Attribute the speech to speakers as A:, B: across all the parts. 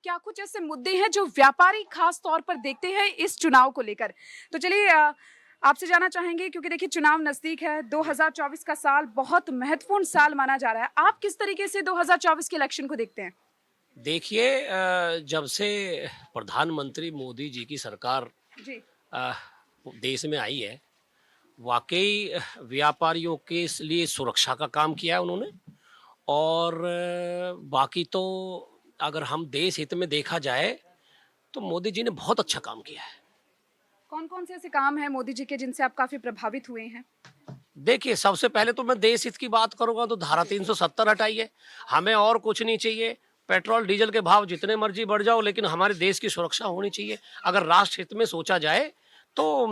A: क्या कुछ ऐसे मुद्दे हैं जो व्यापारी खास तौर पर देखते हैं इस चुनाव को लेकर। तो चलिए आपसे जानना चाहेंगे क्योंकि देखिए चुनाव नजदीक है, 2024 का साल बहुत महत्वपूर्ण साल माना जा रहा है। आप किस तरीके से 2024 के इलेक्शन को देखते हैं?
B: देखिए जब से प्रधानमंत्री मोदी जी की सरकार
A: जी।
B: अ, देश में आई है, वाक़ई व्यापारियों के लिए सुरक्षा का काम किया है उन्होंने। और बाकी तो अगर हम देश हित में देखा जाए, तो मोदी जी ने बहुत अच्छा काम किया है।
A: कौन-कौन से ऐसे काम हैं मोदी जी के जिनसे आप काफ़ी प्रभावित हुए हैं?
B: देखिए, सबसे पहले तो मैं देश हित की बात करूँगा तो धारा
A: जी।
B: 370 हटाइए, हमें और कुछ नहीं चाहिए। पेट्रोल, डीज़ल के भाव जितने मर्ज़ी बढ़ जाओ, लेकिन हमारे देश की सुरक्षा होनी चाहिए। अगर राष्ट्र हित में सोचा जाए, तो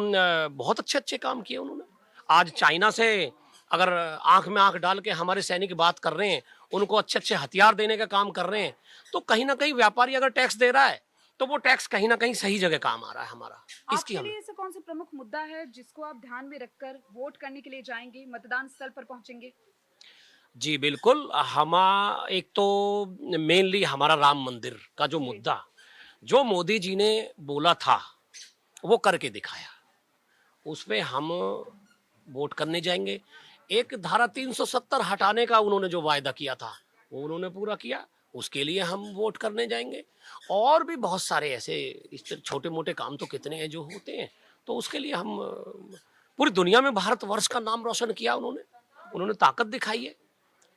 B: बहुत अच्छे-अच्छे काम किए उन्होंने। आज चाइना से अगर आँख में आँख डाल के हमारे सैनिक बात कर रहे हैं, उनको अच्छे-अच्छे हथियार देने का काम कर रहे हैं, तो कहीं न कहीं व्यापारी अगर टैक्स दे रहा है, तो वो टैक्स कहीं न कहीं सही जगह काम आ रहा है हमारा। इसकी
A: आपके
B: हमें
A: लिए ऐसा कौन सा प्रमुख मुद्दा है जिसको आप ध्यान में रखकर वोट करने के लिए जाएँगे, मतदान स्थल पर पहुँचेंगे?
B: जी, बिल्कुल। एक तो मेनली हमारा राम मंदिर का जो
A: जी।
B: मुद्दा, जो मोदी जी ने बोला था, वो करके दिखाया। उसपे हम वोट करने जाएँगे। एक धारा 370 हटाने का उन्होंने जो वायदा किया था, वो उन्होंने पूरा किया, उसके लिए हम वोट करने जाएँगे। और भी बहुत सारे ऐसे इस त छोटे-मोटे काम तो कितने हैं जो होते हैं, तो उसके लिए हम पूरी दुनिया में भारतवर्ष का नाम रोशन किया उन्होंने। उन्होंने ताकत दिखाई है।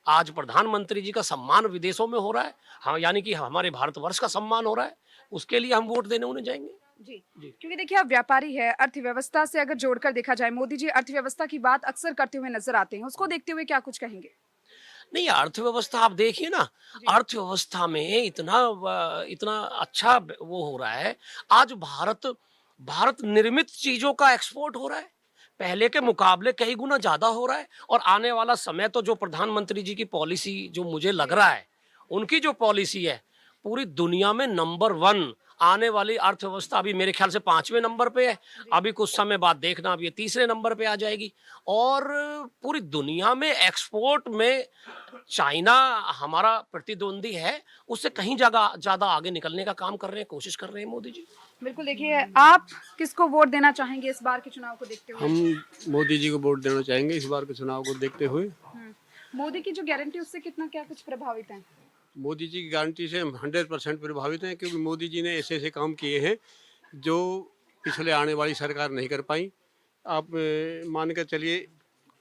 B: आज प्रधानमंत्री जी का सम्मान विदेशों में हो रहा है। हाँ, यानी कि हमारे भारतवर्ष का सम्मान हो रहा है। उसके लिए हम वोट देने उन्हें जाएँगे।
A: जी,
B: जी।
A: क्योंकि देखिए आप व्यापारी हैं, अर्थव्यवस्था से अगर जोड़कर देखा जाए, मोदी जी अर्थव्यवस्था की बात अक्सर करते हुए नज़र आते हैं, उसको देखते हुए क्या कुछ कहेंगे?
B: नहीं, अर्थव्यवस्था आप देखिए ना,
A: जी।
B: अर्थव्यवस्था में इतना अच्छा वो हो रहा है। आज भारत निर्मित चीज़ों का एक्सपोर्ट हो रहा है। पहले के मुकाबले कई गुना ज़्यादा हो रहा है। और आने वाला समय तो जो प्रधानमंत्री जी की पॉलिसी जो मुझे लग
A: जी।
B: रहा है, उनकी जो पॉलिसी है, पूरी दुनिया में नंबर 1 आने वाली अर्थव्यवस्था अभी मेरे ख्याल से 5वें नंबर पे है।
A: जी।
B: अभी कुछ समय बाद देखना अब ये तीसरे नंबर पे आ जाएगी। और पूरी दुनिया में एक्सपोर्ट में चाइना हमारा प्रतिद्वंदी है, उससे कहीं जगह ज़्यादा आगे निकलने का काम कर रहे हैं, कोशिश कर रहे हैं मोदी जी।
A: बिल्कुल, देखिए आप किसको वोट देना चाहेंगे इस बार के चुनाव को देखते हुए?
C: हम मोदी जी को वोट देना चाहेंगे इस बार के चुनाव को देखते हुए।
A: हुँ। मोदी की जो गारंटी उससे कितना क्या कुछ प्रभावित हैं?
C: मोदी जी की गारंटी से हम 100% प्रभावित हैं क्योंकि मोदी जी ने ऐसे-ऐसे काम किए हैं जो पिछले आने वाली सरकार नहीं कर पाई। आप मान के चलिए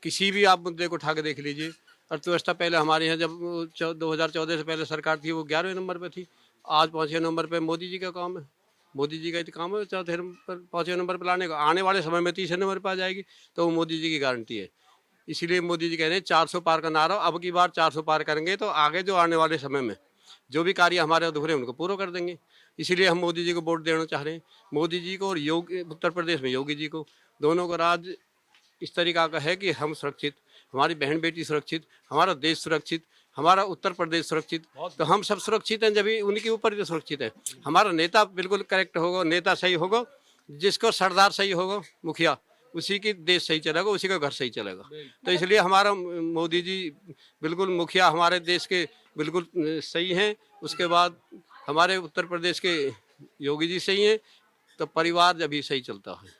C: किसी भी आप मुद्दे को उठा के देख लीजिए। अर्थव्यवस्था पहले हमारे यहाँ जब 2014 से पहले सरकार थी वो 11वें नंबर पे थी। आज 5वें नंबर पे मोदी जी का काम है। मोदी जी का ही तो काम है चौथे नंबर 5वें नंबर पे लाने का। आने वाले समय में तीसरे नंबर पे आ जाएगी, तो वो मोदी जी की गारंटी है। इसीलिए मोदी जी कह रहे हैं 400 पार का नारा, अब की बार 400 पार करेंगे तो आगे जो आने वाले समय में जो भी कार्य हमारे अधूरे हैं उनको पूरा कर देंगे। इसीलिए हम मोदी जी को वोट देना चाह रहे हैं। मोदी जी को और योगी उत्तर प्रदेश में योगी जी को, दोनों का राज इस तरीका का है कि हम सुरक्षित, हमारी बहन बेटी सुरक्षित, हमारा देश सुरक्षित, हमारा उत्तर प्रदेश सुरक्षित। तो हम सब सुरक्षित हैं जब ही उन्हीं के ऊपर ही तो सुरक्षित है। हमारा नेता बिल्कुल करेक्ट होगा, नेता सही होगा, जिसको सरदार सही होगा, मुखिया, उसी की देश सही चलेगा, उसी का घर सही चलेगा। तो
A: मतलब
C: इसलिए हमारा मोदी जी बिल्कुल मुखिया हमारे देश के बिल्कुल सही हैं। उसके बाद हमारे उत्तर प्रदेश के योगी जी सही हैं, तो परिवार जब भी सही चलता है।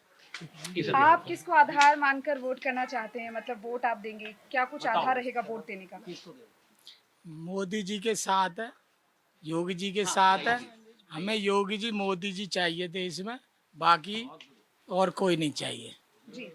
A: आप किसको आधार मानकर वोट करना चाहते हैं? मतलब वोट आप देंगे, क्या कुछ आधार रहेगा वोट देने का?
D: मोदी जी के साथ है, योगी जी के साथ है। हमें योगी जी मोदी जी चाहिए देश में, बाकी और कोई नहीं चाहिए।
A: जी।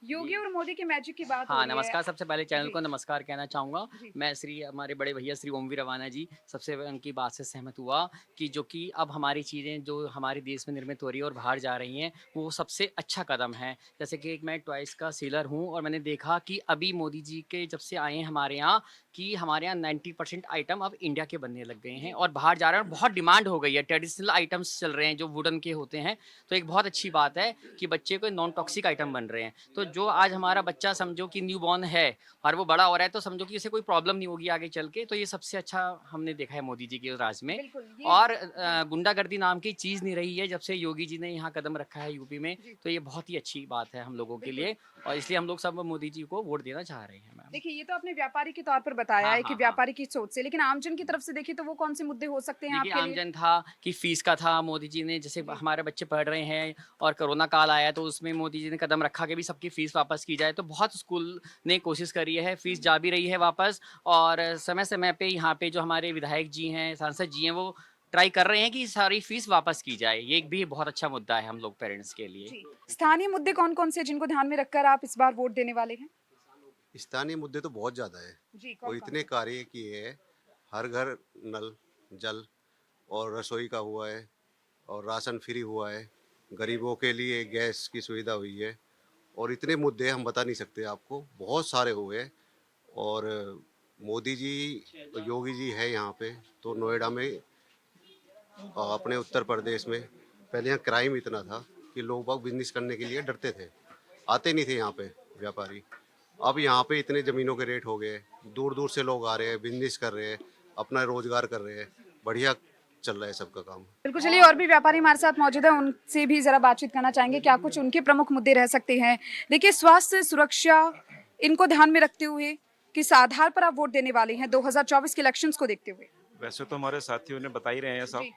A: योगी और मोदी के मैजिक की बात हो
E: हाँ,
A: रही है।
E: नमस्कार। सबसे पहले चैनल
A: जी।
E: को नमस्कार कहना चाहूँगा।
A: जी।
E: मैं हमारे बड़े भैया श्री ओमवीर रवाना जी, सबसे उनकी बात से सहमत हुआ कि जो कि अब हमारी चीज़ें जो हमारे देश में निर्मित हो रही है और बाहर जा रही हैं, वो सबसे अच्छा कदम है। जैसे कि मैं टॉयज़ का सेलर हूँ और मैंने देखा कि अभी मोदी जी के जब से आए हैं हमारे यहाँ, कि हमारे यहाँ 90% आइटम अब इंडिया के बनने लग गए हैं और बाहर जा रहे हैं और बहुत डिमांड हो गई है। ट्रेडिशनल आइटम्स चल रहे हैं जो वुडन के होते हैं, तो एक बहुत अच्छी बात है कि बच्चे को नॉन टॉक्सिक आइटम बन रहे हैं। तो जो आज हमारा बच्चा समझो कि न्यूबॉर्न है और वो बड़ा हो रहा है, तो समझो कि इसे कोई प्रॉब्लम नहीं होगी आगे चल के। तो ये सबसे अच्छा हमने देखा है मोदी जी के राज में।
A: बिल्कुल,
E: और गुंडागर्दी नाम की चीज़ नहीं रही है जब से योगी जी ने यहाँ कदम रखा है यूपी में।
A: जी।
E: तो ये बहुत ही अच्छी बात है हम लोगों के
A: बिल्कुल।
E: लिए और इसलिए हम लोग सब मोदी जी को वोट देना चाह रहे हैं।
A: देखिए ये तो आपने व्यापारी के तौर पर बताया
E: हाँ,
A: है कि
E: हाँ,
A: व्यापारी की सोच से, लेकिन आमजन की तरफ से देखिए तो वो कौन से मुद्दे हो सकते हैं
E: देखिए
A: आपके लिए?
E: आमजन था कि फीस का था, मोदी जी ने जैसे हमारे बच्चे पढ़ रहे हैं और कोरोना काल आया तो उसमें मोदी जी ने कदम रखा कि भी सबकी फीस वापस की जाए, तो बहुत स्कूल ने कोशिश करी है, फीस जा भी रही है वापस। और समय समय पे यहाँ पे जो हमारे विधायक जी हैं, सांसद जी हैं, वो ट्राई कर रहे हैं कि सारी फीस वापस की जाए। ये एक भी बहुत अच्छा मुद्दा है हम लोग पेरेंट्स के लिए।
A: जी। स्थानीय मुद्दे कौन-कौन से हैं जिनको ध्यान में रखकर आप इस बार वोट देने वाले हैं?
F: स्थानीय मुद्दे तो बहुत ज़्यादा है।
A: जी,
F: वो
A: कौन-कौन
F: इतने
A: से?
F: कार्य किए हैं, हर घर नल, जल और रसोई का हुआ है और राशन फ्री हुआ है, गरीबों के लिए गैस की सुविधा हुई है और इतने मुद्दे हम बता नहीं सकते आपको, बहुत सारे हुए हैं। और मोदी जी, योगी जी है यहाँ पे, तो नोएडा में अपने उत्तर प्रदेश में पहले यहाँ क्राइम इतना था कि लोग बाग बिजनेस करने के लिए डरते थे, आते नहीं थे यहाँ पे व्यापारी। अब यहाँ पे इतने ज़मीनों के रेट हो गए, दूर दूर से लोग आ रहे हैं, बिजनेस कर रहे हैं, अपना रोजगार कर रहे हैं, बढ़िया चल रहा है सबका काम।
A: बिल्कुल, चलिए और भी व्यापारी हमारे साथ मौजूद हैं, उनसे भी ज़रा बातचीत करना चाहेंगे, क्या कुछ उनके प्रमुख मुद्दे रह सकते हैं? देखिए स्वास्थ्य, सुरक्षा, इनको ध्यान में रखते हुए किस आधार पर आप वोट देने वाले हैं 2024 के इलेक्शंस को देखते हुए?
G: वैसे तो हमारे साथियों ने बता ही रहे हैं सब।
A: जी,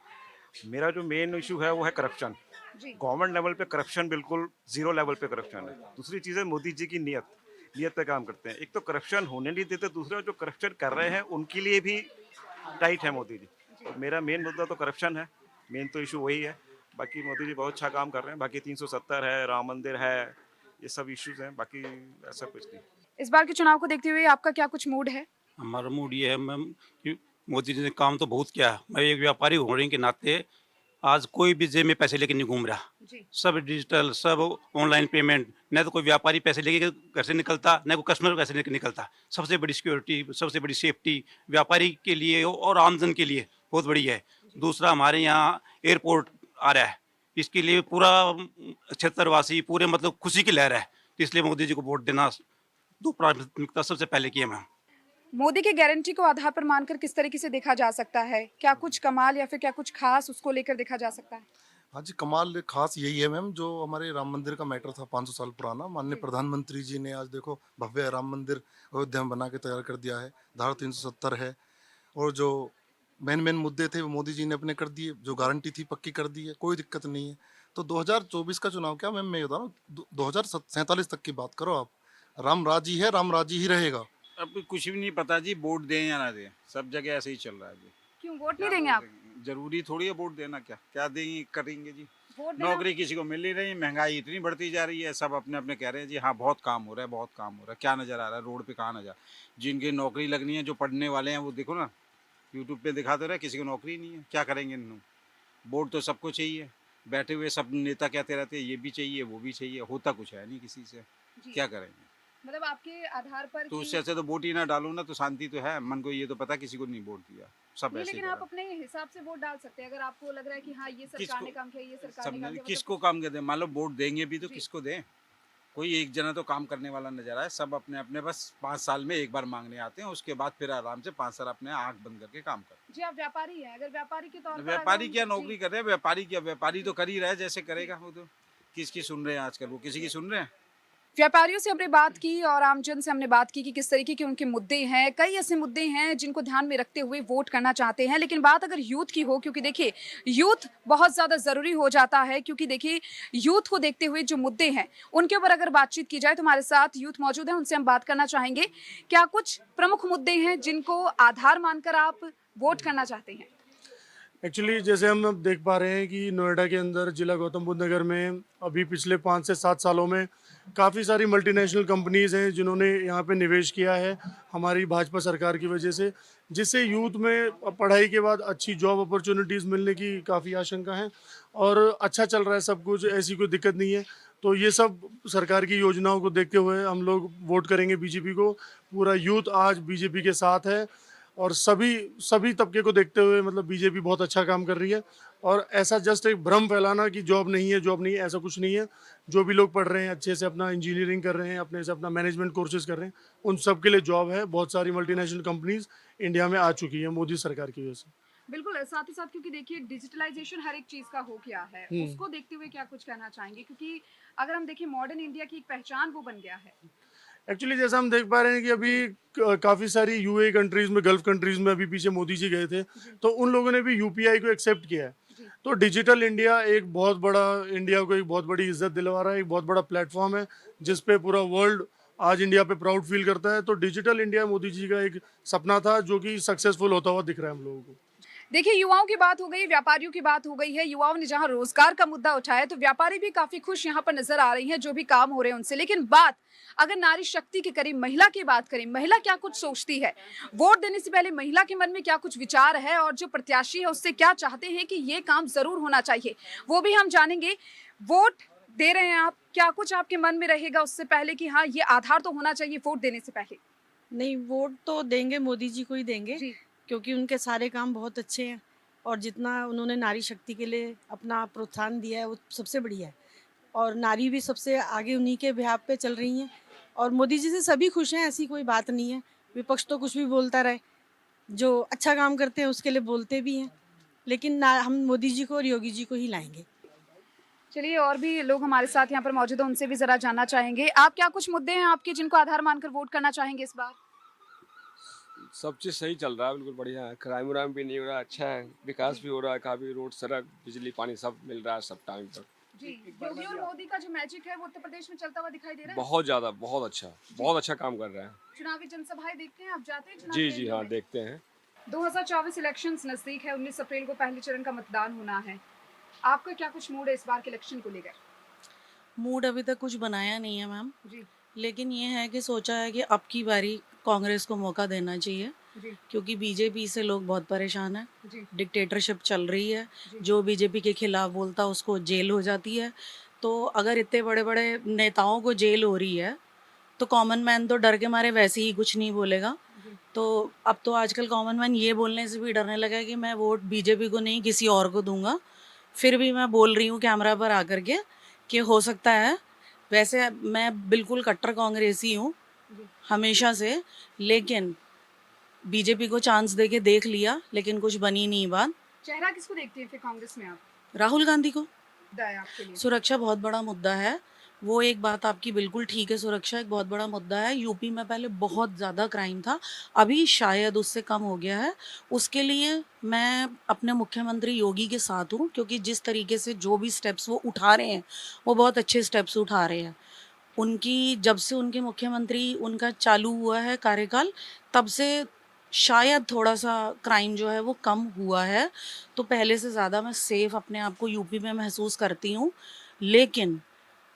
G: मेरा जो मेन इशू है वो है करप्शन।
A: जी,
G: गवर्नमेंट लेवल पे करप्शन बिल्कुल जीरो लेवल पे करप्शन है। दूसरी चीज़ है मोदी जी की नीयत पे काम करते हैं। एक तो करप्शन होने नहीं देते, दूसरा जो करप्शन कर रहे हैं उनके लिए भी टाइट है मोदी जी। तो मेरा मेन मुद्दा तो करप्शन है, मेन तो इशू वही है। बाकी मोदी जी बहुत अच्छा काम कर रहे हैं। बाकी 370 है, राम मंदिर है, ये सब इश्यूज हैं, बाकी ऐसा कुछ नहीं।
A: इस बार के चुनाव को देखते हुए आपका क्या कुछ मूड है?
H: हमारा मूड ये है मैम कि मोदी जी ने काम तो बहुत किया है। मैं एक व्यापारी होने के नाते आज कोई भी जेब में पैसे लेके नहीं घूम रहा।
A: जी,
H: सब डिजिटल, सब ऑनलाइन पेमेंट। न तो कोई व्यापारी पैसे लेके घर से निकलता, न कोई कस्टमर पैसे लेके निकलता। सबसे बड़ी सिक्योरिटी, सबसे बड़ी सेफ्टी व्यापारी के लिए और आमजन के लिए बहुत बड़ी है। दूसरा हमारे यहाँ एयरपोर्ट आ रहा है, इसके लिए पूरा क्षेत्रवासी पूरे मतलब खुशी की लहर है। तो इसलिए मोदी जी को वोट देना दो प्राथमिकता सबसे पहले की है मैम।
A: मोदी की गारंटी को आधार पर मानकर किस तरीके से देखा जा सकता है? क्या कुछ कमाल या फिर क्या कुछ खास उसको लेकर देखा जा सकता है?
I: हाँ जी, कमाल खास यही है मैम, जो हमारे राम मंदिर का मैटर था 500 साल पुराना। माननीय
A: जी।
I: प्रधानमंत्री जी ने आज देखो भव्य राम मंदिर अयोध्या में बना के तैयार कर दिया है। धारा 370 है और जो मेन मुद्दे थे वो मोदी जी ने अपने कर दिए, जो गारंटी थी पक्की कर दी है, कोई दिक्कत नहीं है। तो 2024 का चुनाव क्या मैम, मैं बता रहा हूँ 2047 तक की बात करो आप, राम राज ही है, राम राज ही रहेगा।
J: अब कुछ भी नहीं पता जी, वोट दें या ना दें, सब जगह ऐसे ही चल रहा है जी।
A: क्यों वोट
J: क्या
A: नहीं देंगे
J: वोट
A: आप?
J: देंगे? जरूरी थोड़ी है वोट देना, क्या क्या देंगे करेंगे जी।
A: वोट देना
J: नौकरी किसी को मिल नहीं रही, महंगाई इतनी बढ़ती जा रही है, सब अपने अपने कह रहे हैं जी हाँ बहुत काम हो रहा है, बहुत काम हो रहा है। क्या नज़र आ रहा है रोड पे, कहाँ नज़र? जिनकी नौकरी लगनी है, जो पढ़ने वाले हैं वो देखो ना, यूट्यूब पे दिखाते रहे, किसी को नौकरी नहीं है, क्या करेंगे इन लोग? वोट तो सबको चाहिए, बैठे हुए सब नेता कहते रहते हैं ये भी चाहिए वो भी चाहिए, होता कुछ है नहीं किसी से,
A: जी।
J: क्या करेंगे?
A: मतलब आपके आधार पर
J: तो
A: कि-
J: उससे अच्छा तो वोट ही ना डालो ना, तो शांति तो है मन को। ये तो पता किसी को नहीं वोट दिया, सब
A: नहीं,
J: ऐसे ही
A: लेकिन
J: कर
A: आप
J: रहा है।
A: अपने हिसाब से वोट डाल सकते हैं अगर आपको लग रहा है कि हाँ ये सरकार
J: किसको-
A: ने काम किया, ये सरकार
J: सब
A: ने काम किया,
J: किसको काम कर दें? मान लो वोट देंगे भी तो
A: जी।
J: किसको दें? कोई एक जना तो काम करने वाला नजर आए। सब अपने अपने बस 5 साल में एक बार मांगने आते हैं, उसके बाद फिर आराम से 5 साल अपने आंख बंद करके काम करते
A: जी आप व्यापारी हैं, अगर व्यापारी के तौर
J: हैं।
A: पर
J: व्यापारी
A: अगर
J: क्या
A: जी,
J: नौकरी कर रहे हैं? व्यापारी क्या, व्यापारी तो कर ही रहा है जैसे करेगा वो तो। किसकी सुन रहे हैं आजकल? वो किसी की सुन रहे हैं?
A: व्यापारियों से हमने बात की और आमजन से हमने बात की कि किस तरीके के उनके मुद्दे हैं। कई ऐसे मुद्दे हैं जिनको ध्यान में रखते हुए वोट करना चाहते हैं, लेकिन बात अगर यूथ की हो, क्योंकि देखिए यूथ बहुत ज़्यादा ज़रूरी हो जाता है, क्योंकि देखिए यूथ को देखते हुए जो मुद्दे हैं उनके ऊपर अगर बातचीत की जाए तो हमारे साथ यूथ मौजूद हैं, उनसे हम बात करना चाहेंगे। क्या कुछ प्रमुख मुद्दे हैं जिनको आधार मानकर आप वोट करना चाहते हैं?
K: एक्चुअली जैसे हम अब देख पा रहे हैं कि नोएडा के अंदर जिला गौतम बुद्ध नगर में अभी पिछले 5 से 7 सालों में काफ़ी सारी मल्टीनेशनल कंपनीज़ हैं जिन्होंने यहाँ पे निवेश किया है हमारी भाजपा सरकार की वजह से, जिससे यूथ में पढ़ाई के बाद अच्छी जॉब अपॉर्चुनिटीज़ मिलने की काफ़ी आशंका है और अच्छा चल रहा है सब कुछ, ऐसी कोई दिक्कत नहीं है। तो ये सब सरकार की योजनाओं को देखते हुए हम लोग वोट करेंगे बीजेपी को। पूरा यूथ आज बीजेपी के साथ है और सभी तबके को देखते हुए मतलब बीजेपी बहुत अच्छा काम कर रही है। और ऐसा जस्ट एक भ्रम फैलाना कि जॉब नहीं है, ऐसा कुछ नहीं है। जो भी लोग पढ़ रहे हैं, अच्छे से अपना इंजीनियरिंग कर रहे हैं, अपने से अपना मैनेजमेंट कोर्सेज कर रहे हैं, उन सब के लिए जॉब है। बहुत सारी मल्टीनेशनल कंपनीज इंडिया में आ चुकी है मोदी सरकार की वजह से।
A: बिल्कुल, साथ ही साथ क्योंकि देखिए डिजिटलाइजेशन हर एक चीज़ का हो गया है, उसको देखते हुए क्या कुछ कहना चाहेंगे? क्योंकि अगर हम देखें मॉडर्न इंडिया की एक पहचान वो बन गया है।
K: एक्चुअली जैसा हम देख पा रहे हैं कि अभी काफ़ी सारी यूए कंट्रीज़ में, गल्फ कंट्रीज़ में अभी पीछे मोदी जी गए थे, तो उन लोगों ने भी यूपीआई को एक्सेप्ट किया है। तो डिजिटल इंडिया एक बहुत बड़ा, इंडिया को एक बहुत बड़ी इज्जत दिलवा रहा है, एक बहुत बड़ा प्लेटफॉर्म है जिस पे पूरा वर्ल्ड आज इंडिया पे प्राउड फील करता है। तो डिजिटल इंडिया मोदी जी का एक सपना था जो कि सक्सेसफुल होता हुआ दिख रहा है हम लोगों को।
A: देखिए, युवाओं की बात हो गई, व्यापारियों की बात हो गई है। युवाओं ने जहां रोजगार का मुद्दा उठाया तो व्यापारी भी काफी खुश यहाँ पर नजर आ रही हैं, जो भी काम हो रहे हैं उनसे। लेकिन बात अगर नारी शक्ति की करें, महिला की बात करें, महिला क्या कुछ सोचती है, वोट देने से पहले महिला के मन में क्या कुछ विचार है और जो प्रत्याशी है उससे क्या चाहते हैं कि ये काम जरूर होना चाहिए, वो भी हम जानेंगे। वोट दे रहे हैं आप, क्या कुछ आपके मन में रहेगा उससे पहले कि हाँ ये आधार तो होना चाहिए वोट देने से पहले?
L: नहीं, वोट तो देंगे, मोदी जी को ही देंगे
A: जी।
L: क्योंकि उनके सारे काम बहुत अच्छे हैं और जितना उन्होंने नारी शक्ति के लिए अपना प्रोत्साहन दिया है वो सबसे बढ़िया है और नारी भी सबसे आगे उन्हीं के बिहाव पे चल रही हैं और मोदी जी से सभी खुश हैं, ऐसी कोई बात नहीं है। विपक्ष तो कुछ भी बोलता रहे, जो अच्छा काम करते हैं उसके लिए बोलते भी हैं, लेकिन हम मोदी जी को और योगी जी को ही लाएंगे।
A: चलिए, और भी लोग हमारे साथ यहाँ पर मौजूद हैं, उनसे भी जरा जानना चाहेंगे। आप क्या कुछ मुद्दे हैं आपके जिनको आधार मानकर वोट करना चाहेंगे इस बार?
M: सब चीज़ सही चल रहा है, बिल्कुल बढ़िया है। क्राइम व्राइम भी नहीं हो रहा, अच्छा है। विकास भी हो रहा है, काफ़ी रोड, सड़क, बिजली, पानी सब मिल रहा है सब टाइम पर।
A: जी, योगी और मोदी का जो मैजिक है वो उत्तर प्रदेश में चलता हुआ दिखाई दे रहा है।
M: बहुत ज़्यादा, बहुत अच्छा काम कर रहे हैं।
A: चुनावी जनसभाएं देखते हैं आप, जाते हैं चुनाव
M: जी
A: केंद्रों
M: हाँ,
A: में?
M: देखते हैं।
A: 2024 इलेक्शंस नजदीक है, 19 अप्रैल को पहले चरण का मतदान होना है। आपका क्या कुछ मूड है इस बार के इलेक्शन को लेकर?
L: मूड अभी तक कुछ बनाया नहीं है मैम,
A: जी
L: लेकिन ये है कि सोचा है कि अब की बारी कांग्रेस को मौका देना चाहिए
A: जी
L: क्योंकि बीजेपी से लोग बहुत परेशान हैं।
A: जी
L: डिक्टेटरशिप चल रही है,
A: जी।
L: जो बीजेपी के खिलाफ बोलता उसको जेल हो जाती है। तो अगर इतने बड़े बड़े नेताओं को जेल हो रही है तो कॉमन मैन तो डर के मारे वैसे ही कुछ नहीं बोलेगा।
A: जी।
L: तो अब तो आजकल कॉमन मैन ये बोलने से भी डरने लगा है कि मैं वोट बीजेपी को नहीं किसी और को दूंगा। फिर भी मैं बोल रही हूँ कैमरा पर आकर के कि हो सकता है, वैसे मैं बिल्कुल कट्टर कांग्रेसी हूँ
A: जी।
L: हमेशा से, लेकिन बीजेपी को चांस दे के देख लिया लेकिन कुछ बनी नहीं बात।
A: चेहरा किसको देखते हैं फिर कांग्रेस में आप?
L: राहुल गांधी को।
A: मुद्दा है आपके लिए?
L: सुरक्षा बहुत बड़ा मुद्दा है, वो एक बात आपकी बिल्कुल ठीक है, सुरक्षा एक बहुत बड़ा मुद्दा है। यूपी में पहले बहुत ज़्यादा क्राइम था, अभी शायद उससे कम हो गया है। उसके लिए मैं अपने मुख्यमंत्री योगी के साथ हूँ क्योंकि जिस तरीके से जो भी स्टेप्स वो उठा रहे हैं वो बहुत अच्छे स्टेप्स उठा रहे हैं। उनकी जब से उनके मुख्यमंत्री उनका चालू हुआ है कार्यकाल, तब से शायद थोड़ा सा क्राइम जो है वो कम हुआ है। तो पहले से ज़्यादा मैं सेफ अपने आप को यूपी में महसूस करती हूँ, लेकिन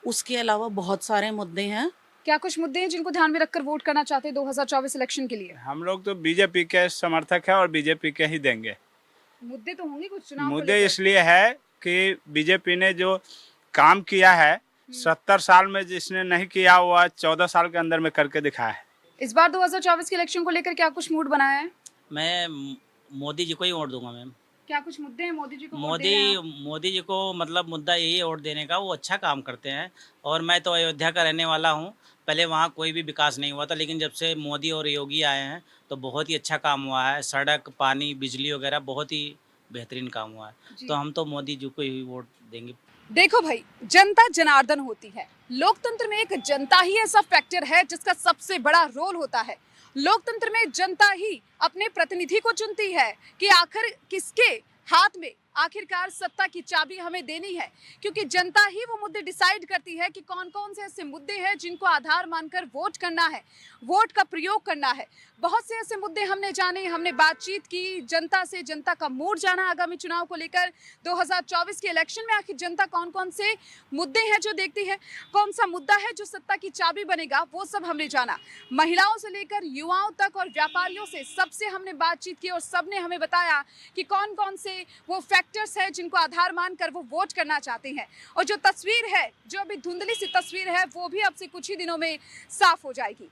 L: उसके अलावा बहुत सारे मुद्दे हैं।
A: क्या कुछ मुद्दे हैं जिनको ध्यान में रखकर वोट करना चाहते हैं 2024 इलेक्शन के लिए?
N: हम लोग तो बीजेपी के समर्थक है और बीजेपी के ही देंगे।
A: मुद्दे तो होंगे कुछ चुनाव को
N: मुद्दे
A: लेकर?
N: इसलिए है कि बीजेपी ने जो काम किया है 70 साल में जिसने नहीं किया हुआ 14 साल के अंदर में करके दिखाया है।
A: इस बार 2024 के इलेक्शन को लेकर क्या कुछ मूड बनाया है?
O: मैं मोदी जी को ही वोट दूंगा मैम।
A: क्या कुछ मुद्दे हैं मोदी जी को वोट दे रहे हैं आप?
O: मोदी जी को मतलब मुद्दा यही है वोट देने का, वो अच्छा काम करते हैं। और मैं तो अयोध्या का रहने वाला हूँ, पहले वहाँ कोई भी विकास नहीं हुआ था, लेकिन जब से मोदी और योगी आए हैं तो बहुत ही अच्छा काम हुआ है। सड़क, पानी, बिजली वगैरह बहुत ही बेहतरीन काम हुआ है,
A: जी।
O: तो हम तो मोदी जी को ही वोट देंगे।
A: देखो भाई, जनता जनार्दन होती है। लोकतंत्र में एक जनता ही ऐसा फैक्टर है जिसका सबसे बड़ा रोल होता है। लोकतंत्र में जनता ही अपने प्रतिनिधि को चुनती है कि आखिर किसके हाथ में आखिरकार सत्ता की चाबी हमें देनी है, क्योंकि जनता ही वो मुद्दे डिसाइड करती है कि कौन कौन से ऐसे मुद्दे हैं जिनको आधार मानकर वोट करना है, वोट का प्रयोग करना है। बहुत से ऐसे मुद्दे हमने जाने, हमने बातचीत की जनता से, जनता का मूड जाना आगामी चुनाव को लेकर। 2024 के इलेक्शन में आखिर जनता कौन कौन से मुद्दे हैं जो देखती है, कौन सा मुद्दा है जो सत्ता की चाबी बनेगा, वो सब हमने जाना। महिलाओं से लेकर युवाओं तक और व्यापारियों से, सबसे हमने बातचीत की और सबने हमें बताया कि कौन कौन से वो फैक्टर्स है जिनको आधार मानकर वो वोट करना चाहते हैं। और जो तस्वीर है, जो अभी धुंधली सी तस्वीर है, वो भी अब से कुछ ही दिनों में साफ हो जाएगी।